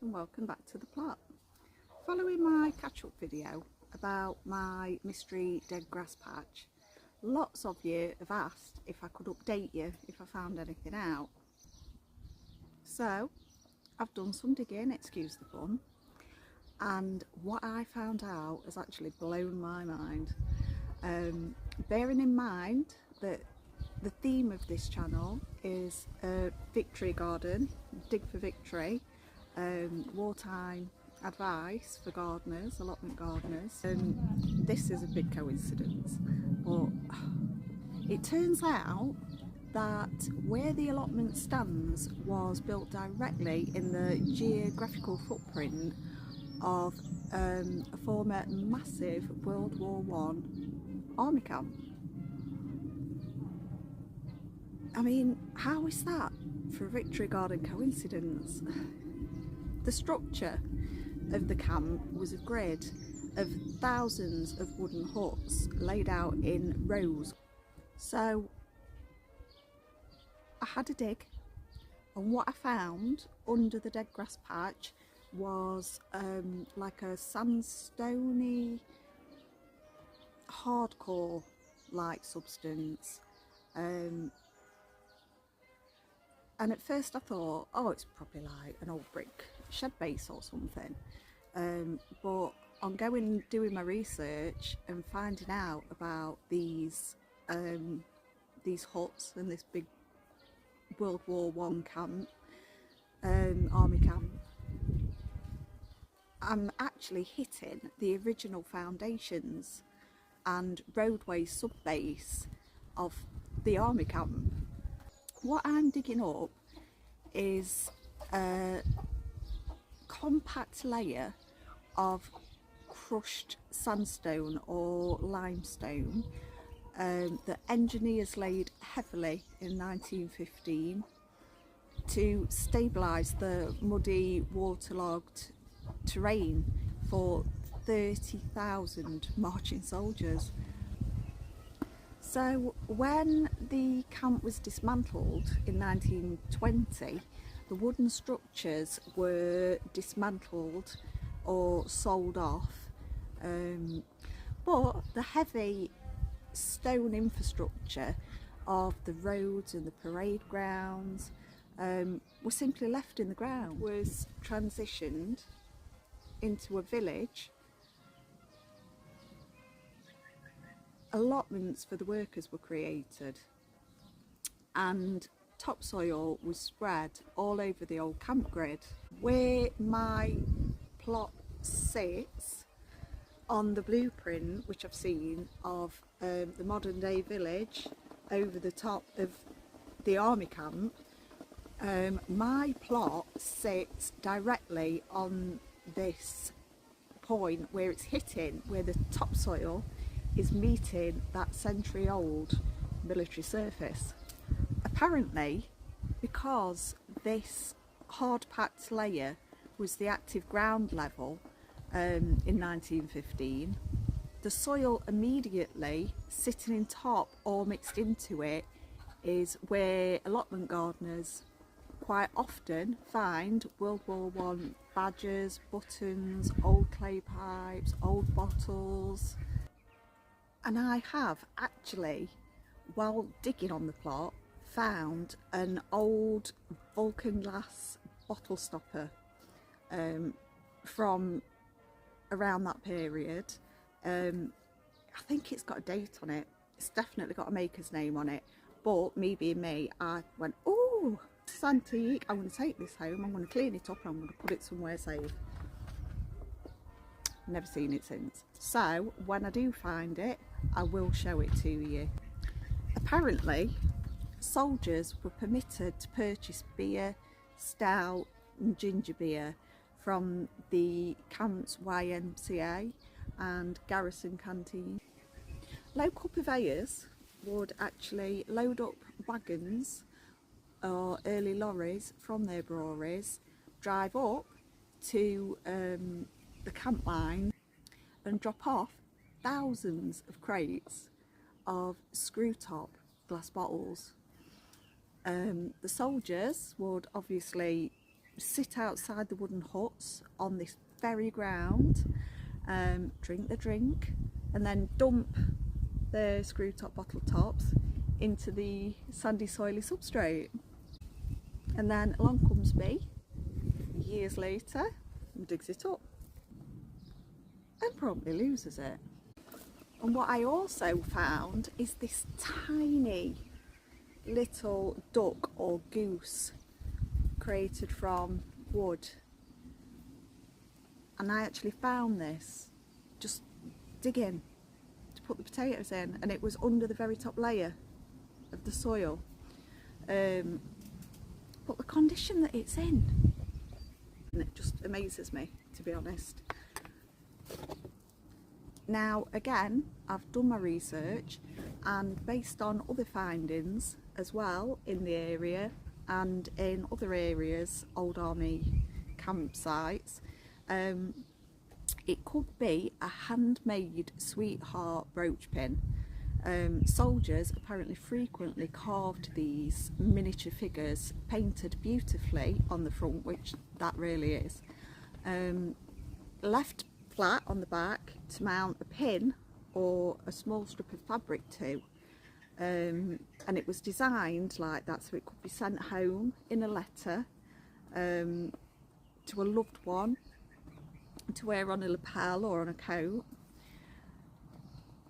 and welcome back to the plot. Following my catch-up video about my mystery dead grass patch, lots of you have asked if I could update you if I found anything out. So I've done some digging, excuse the pun, and what I found out has actually blown my mind. Bearing in mind that the theme of this channel is victory garden, dig for victory, wartime advice for gardeners, allotment gardeners. This is a big coincidence, but it turns out that where the allotment stands was built directly in the geographical footprint of a former massive World War I army camp. I mean, how is that for a victory garden coincidence? The structure of the camp was a grid of thousands of wooden huts laid out in rows. So I had a dig, and what I found under the dead grass patch was like a sandstony, hardcore like substance. And at first I thought, oh, it's probably like an old brick shed base or something. But on going doing my research and finding out about these huts and this big World War I camp, army camp, I'm actually hitting the original foundations and roadway sub-base of the army camp. What I'm digging up is a compact layer of crushed sandstone or limestone that engineers laid heavily in 1915 to stabilise the muddy, waterlogged terrain for 30,000 marching soldiers. So when the camp was dismantled in 1920, the wooden structures were dismantled or sold off, but the heavy stone infrastructure of the roads and the parade grounds were simply left in the ground. Was transitioned into a village. Allotments for the workers were created, and topsoil was spread all over the old camp grid. Where my plot sits on the blueprint which I've seen of the modern day village over the top of the army camp, my plot sits directly on this point where it's hitting, where the topsoil is meeting that century-old military surface. Apparently, because this hard-packed layer was the active ground level in 1915, the soil immediately sitting in top or mixed into it is where allotment gardeners quite often find World War I badges, buttons, old clay pipes, old bottles. And I have actually, while digging on the plot, found an old Vulcan glass bottle stopper from around that period. I think it's got a date on it. It's definitely got a maker's name on it. But me being me, I went, oh, this is antique. I'm going to take this home. I'm going to clean it up and I'm going to put it somewhere safe. Never seen it since. So when I do find it, I will show it to you. Apparently, soldiers were permitted to purchase beer, stout and ginger beer from the camp's YMCA and garrison canteen. Local purveyors would actually load up wagons or early lorries from their breweries, drive up to the camp line and drop off thousands of crates of screw top glass bottles. The soldiers would obviously sit outside the wooden huts on this very ground, drink the drink, and then dump the screw top bottle tops into the sandy soily substrate. And then along comes me years later and digs it up and promptly loses it. And what I also found is this tiny little duck or goose created from wood. And I actually found this just digging to put the potatoes in, and it was under the very top layer of the soil. But the condition that it's in, and it just amazes me, to be honest. Now again, I've done my research, and based on other findings as well in the area and in other areas, old army campsites, it could be a handmade sweetheart brooch pin. Soldiers apparently frequently carved these miniature figures, painted beautifully on the front, which that really is, left flat on the back to mount a pin or a small strip of fabric to, and it was designed like that so it could be sent home in a letter to a loved one to wear on a lapel or on a coat.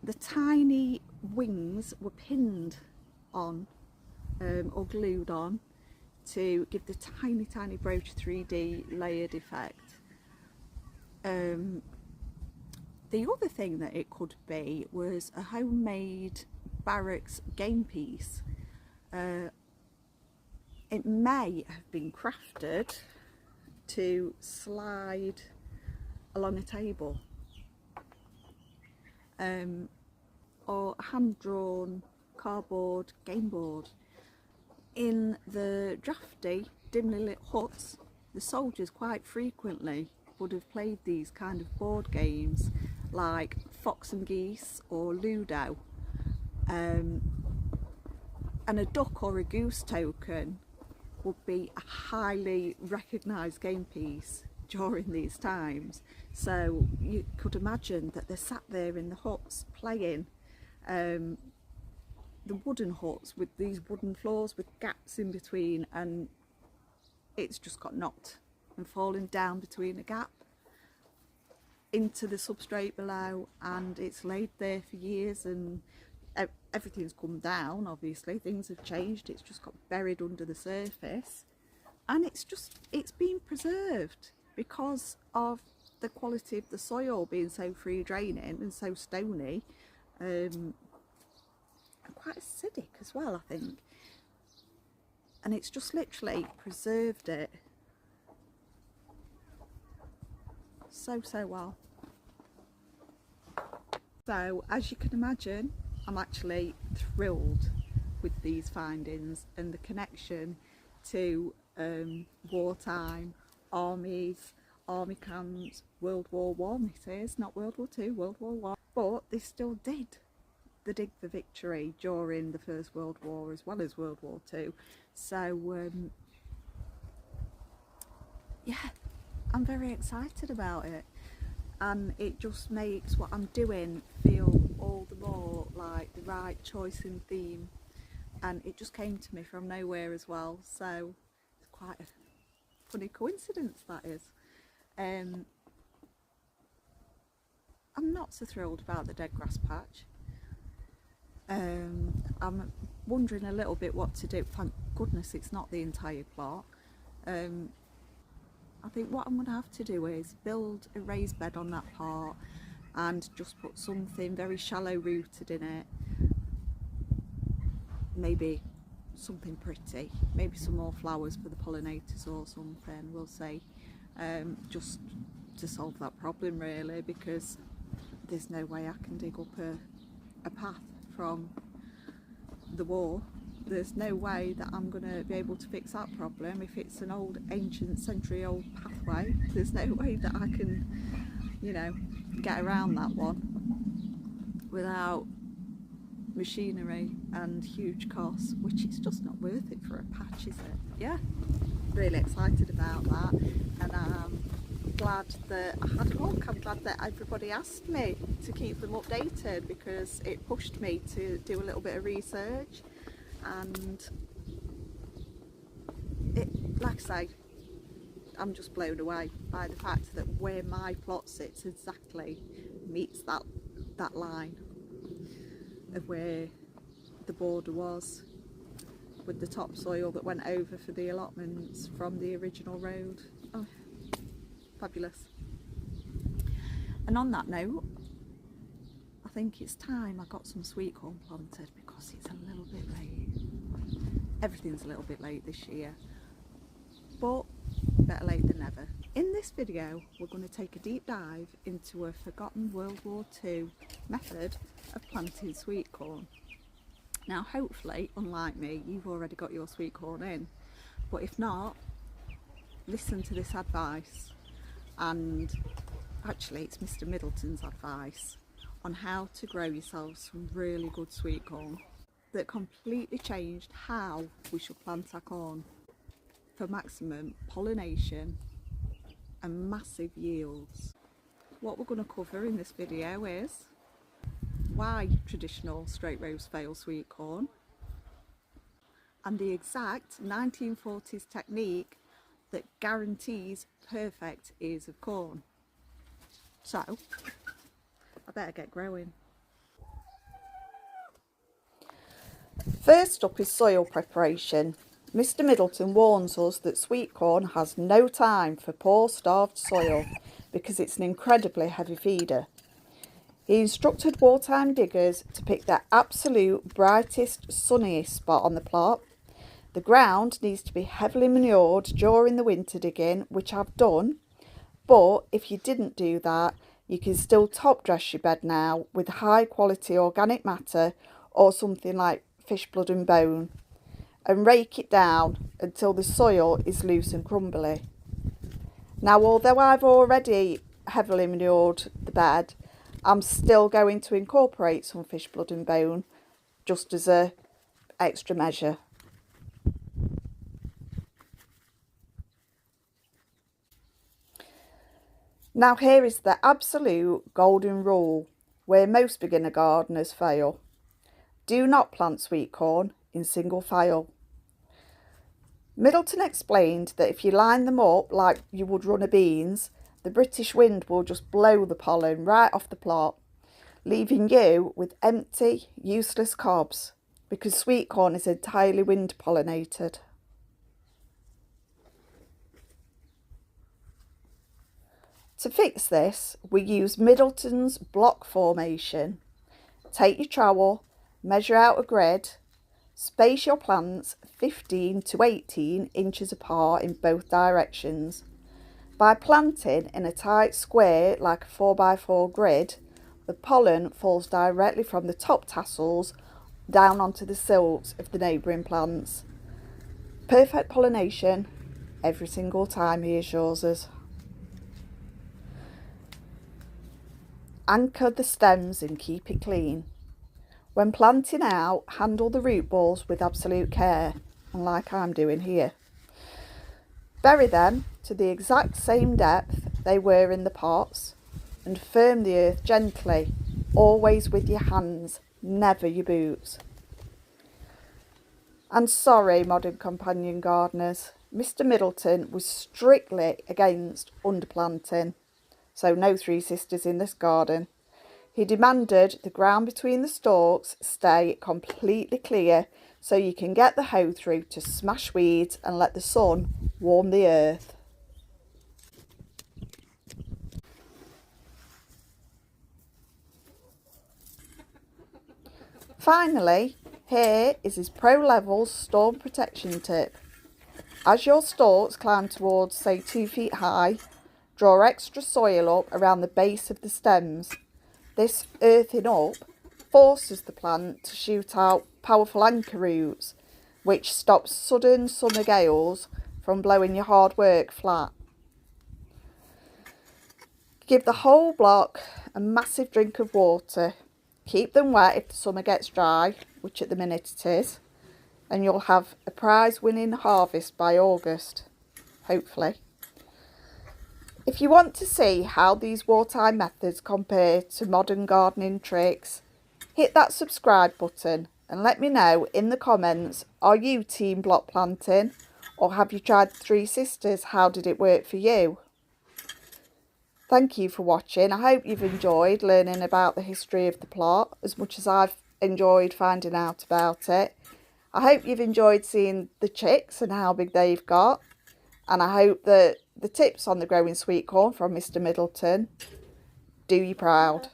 The tiny wings were pinned on or glued on to give the tiny brooch 3D layered effect. The other thing that it could be was a homemade barracks game piece. It may have been crafted to slide along a table, or a hand-drawn cardboard game board. In the drafty, dimly lit huts, the soldiers quite frequently would have played these kind of board games like Fox and Geese or Ludo, and a duck or a goose token would be a highly recognised game piece during these times. So you could imagine that they're sat there in the huts playing, the wooden huts with these wooden floors with gaps in between, and it's just got knocked and fallen down between a gap into the substrate below, and it's laid there for years, and everything's come down, obviously things have changed, it's just got buried under the surface, and it's been preserved because of the quality of the soil being so free draining and so stony, and quite acidic as well, I think, and it's just literally preserved it so well. So as you can imagine, I'm actually thrilled with these findings and the connection to wartime, armies, army camps, World War I it is, not World War II, World War I. But they still did the dig for victory during the First World War as well as World War II. So yeah, I'm very excited about it, and it just makes what I'm doing feel all the more like the right choice in theme, and it just came to me from nowhere as well, so it's quite a funny coincidence, that is. I'm not so thrilled about the dead grass patch. I'm wondering a little bit what to do. Thank goodness it's not the entire plot. I think what I'm going to have to do is build a raised bed on that part and just put something very shallow rooted in it. Maybe something pretty, maybe some more flowers for the pollinators or something, we'll see. Just to solve that problem really, because there's no way I can dig up a path from the war. There's no way that I'm going to be able to fix that problem. If it's an old ancient century old pathway, there's no way that I can, you know, get around that one without machinery and huge costs, which is just not worth it for a patch, is it? Yeah. really excited about that, and I'm glad that I had a look. I'm glad that everybody asked me to keep them updated, because it pushed me to do a little bit of research, and like I say, I'm just blown away by the fact that where my plot sits exactly meets that line of where the border was, with the topsoil that went over for the allotments from the original road. Oh, fabulous. And on that note, I think it's time I got some sweetcorn planted, because it's a little bit late. Everything's a little bit late this year, but better late than never. In this video, we're going to take a deep dive into a forgotten World War II method of planting sweetcorn. Now, hopefully, unlike me, you've already got your sweetcorn in, but if not, listen to this advice, and actually it's Mr. Middleton's advice on how to grow yourself some really good sweetcorn that completely changed how we should plant our corn for maximum pollination and massive yields. What we're going to cover in this video is why traditional straight rows fail sweetcorn, and the exact 1940s technique that guarantees perfect ears of corn. So, I better get growing. First up is soil preparation. Mr. Middleton warns us that sweetcorn has no time for poor starved soil because it's an incredibly heavy feeder. He instructed wartime diggers to pick their absolute brightest, sunniest spot on the plot. The ground needs to be heavily manured during the winter digging, which I've done, but if you didn't do that, you can still top dress your bed now with high quality organic matter or something like fish blood and bone, and rake it down until the soil is loose and crumbly. Now, although I've already heavily manured the bed, I'm still going to incorporate some fish blood and bone just as a extra measure. Now, here is the absolute golden rule where most beginner gardeners fail. Do not plant sweetcorn in single file. Middleton explained that if you line them up like you would runner beans, the British wind will just blow the pollen right off the plot, leaving you with empty, useless cobs, because sweetcorn is entirely wind pollinated. To fix this, we use Middleton's block formation. Take your trowel, measure out a grid, space your plants 15 to 18 inches apart in both directions. By planting in a tight square like a 4x4 grid, the pollen falls directly from the top tassels down onto the silks of the neighbouring plants. Perfect pollination every single time, he assures us. Anchor the stems and keep it clean. When planting out, handle the root balls with absolute care, unlike I'm doing here. Bury them to the exact same depth they were in the pots, and firm the earth gently, always with your hands, never your boots. And sorry, modern companion gardeners, Mr. Middleton was strictly against underplanting, so no three sisters in this garden. He demanded the ground between the stalks stay completely clear so you can get the hoe through to smash weeds and let the sun warm the earth. Finally, here is his pro-level storm protection tip. As your stalks climb towards, say, 2 feet high, draw extra soil up around the base of the stems. This earthing up forces the plant to shoot out powerful anchor roots, which stops sudden summer gales from blowing your hard work flat. Give the whole block a massive drink of water. Keep them wet if the summer gets dry, which at the minute it is, and you'll have a prize-winning harvest by August. hopefully. If you want to see how these wartime methods compare to modern gardening tricks, hit that subscribe button and let me know in the comments, are you team block planting or have you tried the Three Sisters? How did it work for you? Thank you for watching. I hope you've enjoyed learning about the history of the plot as much as I've enjoyed finding out about it. I hope you've enjoyed seeing the chicks and how big they've got. And I hope that the tips on the growing sweet corn from Mr. Middleton do you proud.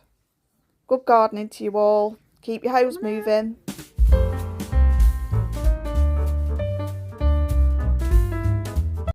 Good gardening to you all. Keep your hoes moving.